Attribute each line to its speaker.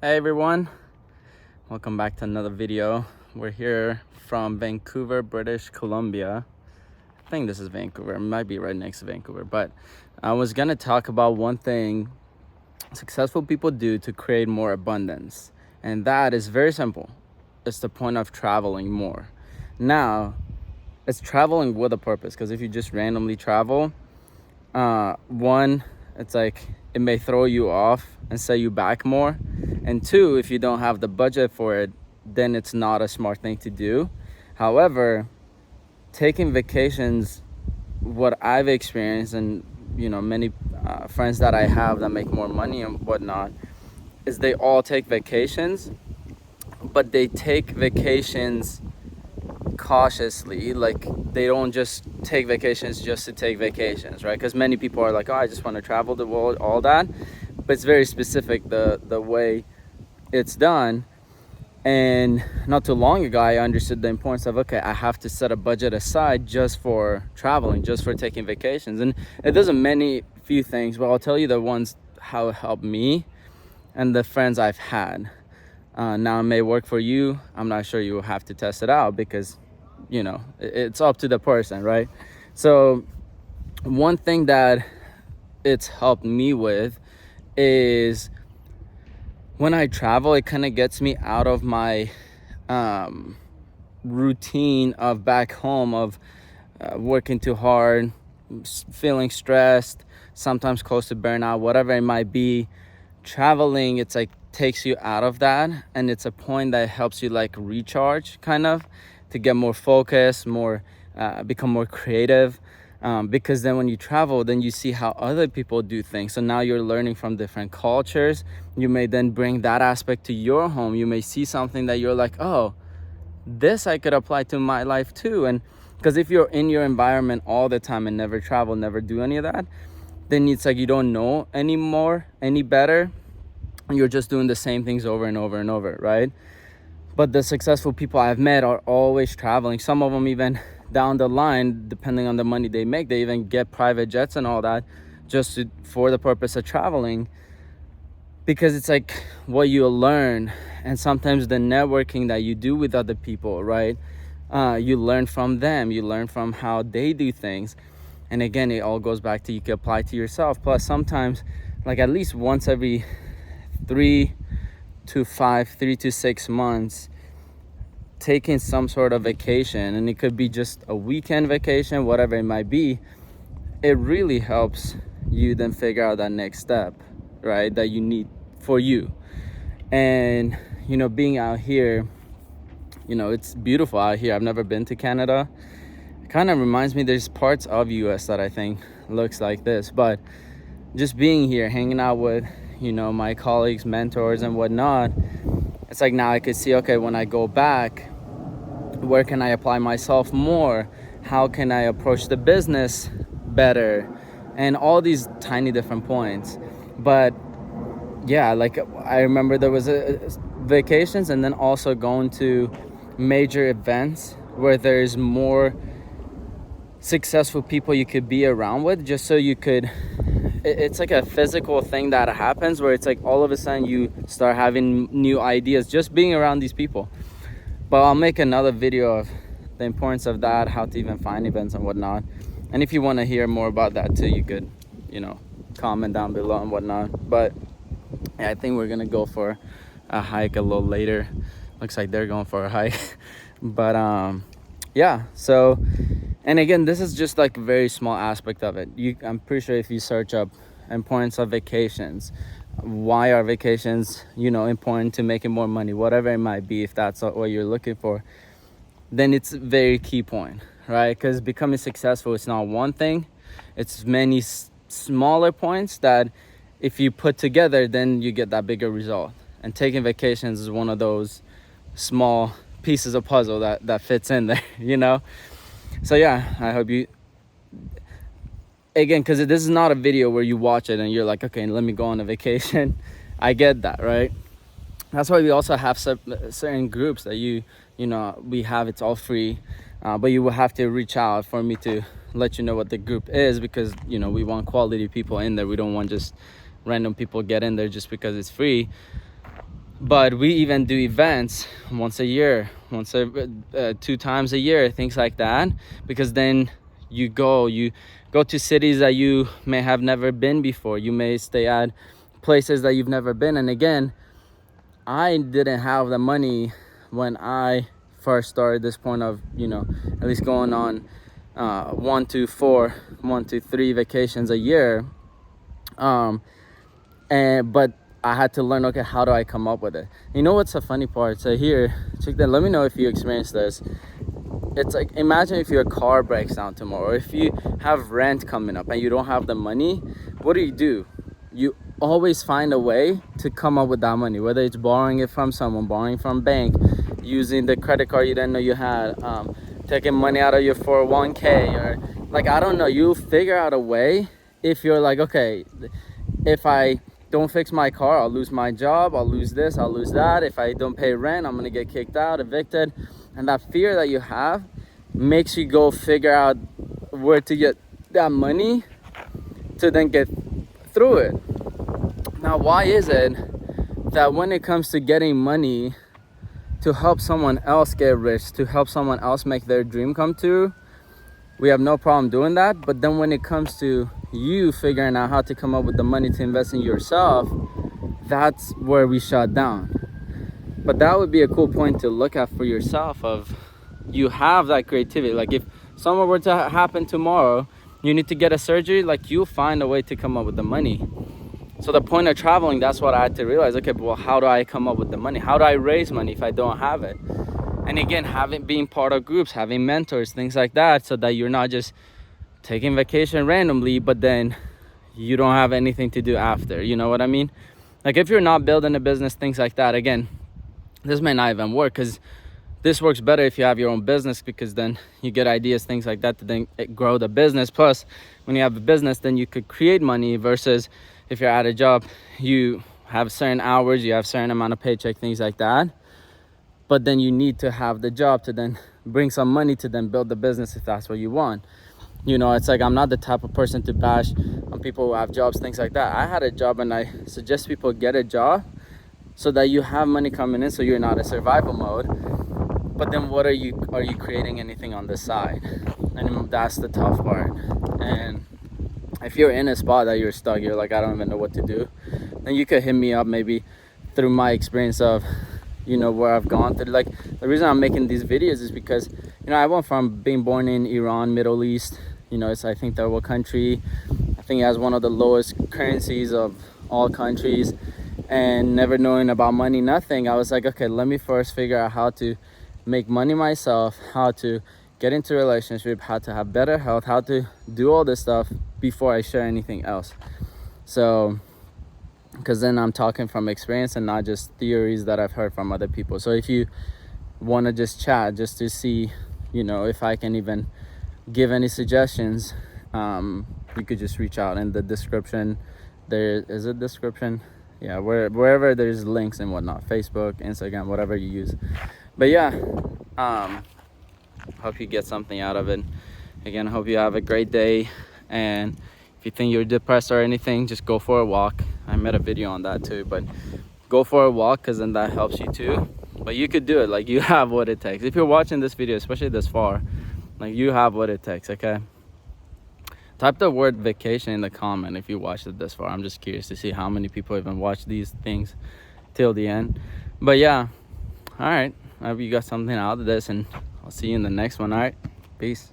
Speaker 1: Hey everyone, welcome back to another video. We're here from Vancouver, British Columbia. I think this is Vancouver. It might be right next to Vancouver, but I was gonna talk about one thing successful people do to create more abundance, and that is very simple. It's the point of traveling more. Now, it's traveling with a purpose, because if you just randomly travel, one, it's like it may throw you off and set you back more, and two, if you don't have the budget for it, then it's not a smart thing to do. However, taking vacations, what I've experienced, and many friends that I have that make more money and whatnot, is they all take vacations, but they take vacations cautiously. Like, they don't just take vacations just to take vacations, right? Because many people are like, oh, I just want to travel the world, all that, but it's very specific, the way it's done. And not too long ago, I understood the importance of, okay, I have to set a budget aside just for traveling, just for taking vacations. And it does many few things, but I'll tell you the ones how it helped me and the friends I've had. Now, it may work for you. I'm not sure. You will have to test it out, because it's up to the person, right? So one thing that it's helped me with is, when I travel, it kind of gets me out of my routine of back home, of working too hard, feeling stressed, sometimes close to burnout, whatever it might be. Traveling, it's like takes you out of that, and it's a point that helps you like recharge, kind of, to get more focused, more become more creative. Because then when you travel, then you see how other people do things. So now you're learning from different cultures. You may then bring that aspect to your home. You may see something that you're like, oh, this I could apply to my life too. And because if you're in your environment all the time and never travel, never do any of that, then it's like you don't know anymore, any better. You're just doing the same things over and over and over, right? But the successful people I've met are always traveling. Some of them even down the line, depending on the money they make, they even get private jets and all that, just for the purpose of traveling. Because it's like what you learn, and sometimes the networking that you do with other people, right? You learn from them, you learn from how they do things. And again, it all goes back to, you can apply to yourself. Plus, sometimes, like at least once every 3 to 6 months, taking some sort of vacation, and it could be just a weekend vacation, whatever it might be, it really helps you then figure out that next step, right, that you need for you. And being out here, it's beautiful out here. I've never been to Canada. It kind of reminds me, there's parts of US that I think looks like this, but just being here, hanging out with my colleagues, mentors and whatnot, it's like now I could see, okay, when I go back, where can I apply myself more? How can I approach the business better? And all these tiny different points. But yeah, like I remember there was vacations, and then also going to major events where there's more successful people you could be around with, just so you could, it's like a physical thing that happens, where it's like all of a sudden you start having new ideas just being around these people. But I'll make another video of the importance of that, how to even find events and whatnot. And if you want to hear more about that too, you could comment down below and whatnot. But yeah, I think we're gonna go for a hike a little later. Looks like they're going for a hike. But yeah, so, and again, this is just like a very small aspect of it. I'm pretty sure if you search up importance of vacations, why are vacations important to making more money, whatever it might be, if that's what you're looking for, then it's a very key point, right? Because becoming successful, it's not one thing, it's many smaller points that if you put together, then you get that bigger result. And taking vacations is one of those small pieces of puzzle that fits in there. So yeah, I hope you, again, because this is not a video where you watch it and you're like, okay, let me go on a vacation. I get that, right? That's why we also have certain groups that we have, it's all free, but you will have to reach out for me to let you know what the group is, because we want quality people in there. We don't want just random people get in there just because it's free. But we even do events once a year, 2 times a year, things like that, because then you go to cities that you may have never been before. You may stay at places that you've never been. And again, I didn't have the money when I first started this point of, at least going on 1 to 4, 1 to 3 vacations a year. But I had to learn, okay, how do I come up with it? You know what's the funny part? So here, check that. Let me know if you experience this. It's like, imagine if your car breaks down tomorrow, or if you have rent coming up and you don't have the money. What do? You always find a way to come up with that money, whether it's borrowing it from someone, borrowing from bank, using the credit card you didn't know you had, taking money out of your 401k, or like, I don't know, you figure out a way. If you're like, okay, if I don't fix my car, I'll lose my job, I'll lose this, I'll lose that. If I don't pay rent, I'm gonna get kicked out, evicted. And that fear that you have makes you go figure out where to get that money to then get through it. Now, why is it that when it comes to getting money to help someone else get rich, to help someone else make their dream come true, we have no problem doing that? But then when it comes to you figuring out how to come up with the money to invest in yourself, that's where we shut down. But that would be a cool point to look at for yourself, of you have that creativity. Like, if something were to happen tomorrow, you need to get a surgery, like, you'll find a way to come up with the money. So the point of traveling, that's what I had to realize. Okay, well, how do I come up with the money? How do I raise money if I don't have it? And again, being part of groups, having mentors, things like that, so that you're not just taking vacation randomly, but then you don't have anything to do after. You know what I mean? Like, if you're not building a business, things like that, again, this may not even work, because this works better if you have your own business, because then you get ideas, things like that, to then grow the business. Plus, when you have a business, then you could create money, versus if you're at a job, you have certain hours, you have certain amount of paycheck, things like that. But then you need to have the job to then bring some money to then build the business, if that's what you want. It's like, I'm not the type of person to bash on people who have jobs, things like that. I had a job, and I suggest people get a job so that you have money coming in, so you're not in survival mode. But then what are you creating anything on the side? And that's the tough part. And if you're in a spot that you're stuck, you're like, I don't even know what to do, then you could hit me up, maybe through my experience of, where I've gone through. Like, the reason I'm making these videos is because, I went from being born in Iran, Middle East. It's, I think, third world country. I think it has one of the lowest currencies of all countries. And never knowing about money, nothing. I was like, okay, let me first figure out how to make money myself, how to get into a relationship, how to have better health, how to do all this stuff before I share anything else. So, because then I'm talking from experience and not just theories that I've heard from other people. So if you want to just chat, just to see, if I can even give any suggestions, you could just reach out in the description. There is a description. Yeah, wherever there's links and whatnot, Facebook, Instagram, whatever you use. But yeah, hope you get something out of it. Again, I hope you have a great day. And if you think you're depressed or anything, just go for a walk. I made a video on that too, but go for a walk, because then that helps you too. But you could do it. Like, you have what it takes. If you're watching this video, especially this far, like, you have what it takes. Okay, type the word vacation in the comment if you watched it this far. I'm just curious to see how many people even watch these things till the end. But yeah, all right, I hope you got something out of this, and I'll see you in the next one. All right, peace.